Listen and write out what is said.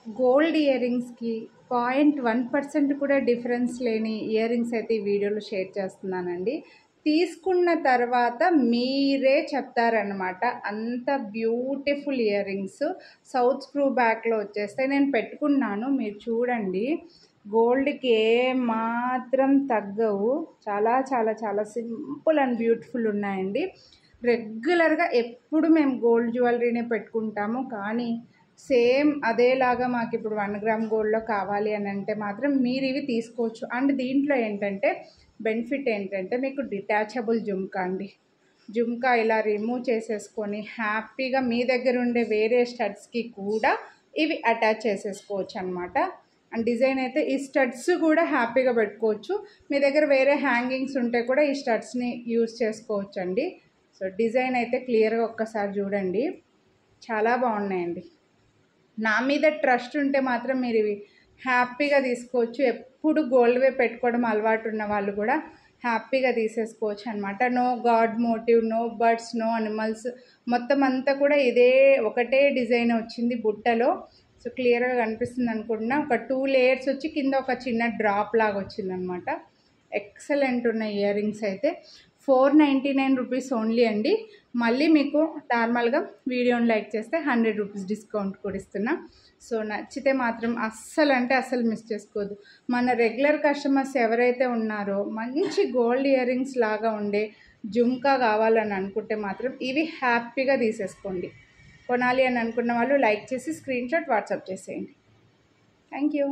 Gold ear రింగ్స్కి 0.1% కూడా difference లేని ear rings అయితే ఈ వీడియోలో షేర్ చేస్తున్నానండి. తీసుకున్న తర్వాత మీరే చెప్తారనమాట, అంత beautiful ear rings south screw బ్యాక్లో వచ్చేస్తాయి. నేను పెట్టుకున్నాను, మీరు చూడండి. గోల్డ్కి ఏ మాత్రం తగ్గవు. చాలా చాలా చాలా సింపుల్ అండ్ బ్యూటిఫుల్ ఉన్నాయండి. రెగ్యులర్గా ఎప్పుడు మేము గోల్డ్ జ్యువెలరీనే పెట్టుకుంటాము, కానీ సేమ్ అదేలాగా మాకు ఇప్పుడు 1 గ్రామ్ గోల్డ్లో కావాలి అని అంటే మాత్రం మీరు ఇవి తీసుకోవచ్చు. అండ్ దీంట్లో ఏంటంటే బెనిఫిట్ ఏంటంటే మీకు డిటాచబుల్ జుమ్కా అండి. జుమ్కా ఇలా రిమూవ్ చేసేసుకొని హ్యాపీగా మీ దగ్గర ఉండే వేరే స్టడ్స్కి కూడా ఇవి అటాచ్ చేసేసుకోవచ్చు అనమాట. అండ్ డిజైన్ అయితే ఈ స్టడ్స్ కూడా హ్యాపీగా పెట్టుకోవచ్చు. మీ దగ్గర వేరే హ్యాంగింగ్స్ ఉంటే కూడా ఈ స్టడ్స్ని యూజ్ చేసుకోవచ్చు అండి. సో డిజైన్ అయితే క్లియర్గా ఒక్కసారి చూడండి, చాలా బాగున్నాయండి. నా మీద ట్రస్ట్ ఉంటే మాత్రం మీరు ఇవి హ్యాపీగా తీసుకోవచ్చు. ఎప్పుడు గోల్డ్వే పెట్టుకోవడం అలవాటు ఉన్న వాళ్ళు కూడా హ్యాపీగా తీసేసుకోవచ్చు అనమాట. No god motive, no birds, no animals, మొత్తం అంతా కూడా ఇదే ఒకటే డిజైన్ వచ్చింది బుట్టలో. సో క్లియర్గా కనిపిస్తుంది అనుకుంటున్నా. ఒక 2 లేయర్స్ వచ్చి కింద ఒక చిన్న డ్రాప్ లాగా వచ్చిందనమాట. ఎక్సలెంట్ ఉన్న ఇయర్ రింగ్స్ అయితే 499 రూపీస్ ఓన్లీ అండి. మళ్ళీ మీకు నార్మల్గా వీడియోని లైక్ చేస్తే 100 రూపీస్ డిస్కౌంట్ కూడా ఇస్తున్నా. సో నచ్చితే మాత్రం అస్సలు అంటే అస్సలు మిస్ చేసుకోవద్దు. మన రెగ్యులర్ కస్టమర్స్ ఎవరైతే ఉన్నారో మంచి గోల్డ్ ఇయర్ రింగ్స్ లాగా ఉండే జుమ్కా కావాలని అనుకుంటే మాత్రం ఇవి హ్యాపీగా తీసేసుకోండి. కొనాలి అని అనుకున్న వాళ్ళు లైక్ చేసి స్క్రీన్ షాట్ వాట్సాప్ చేసేయండి. Thank you.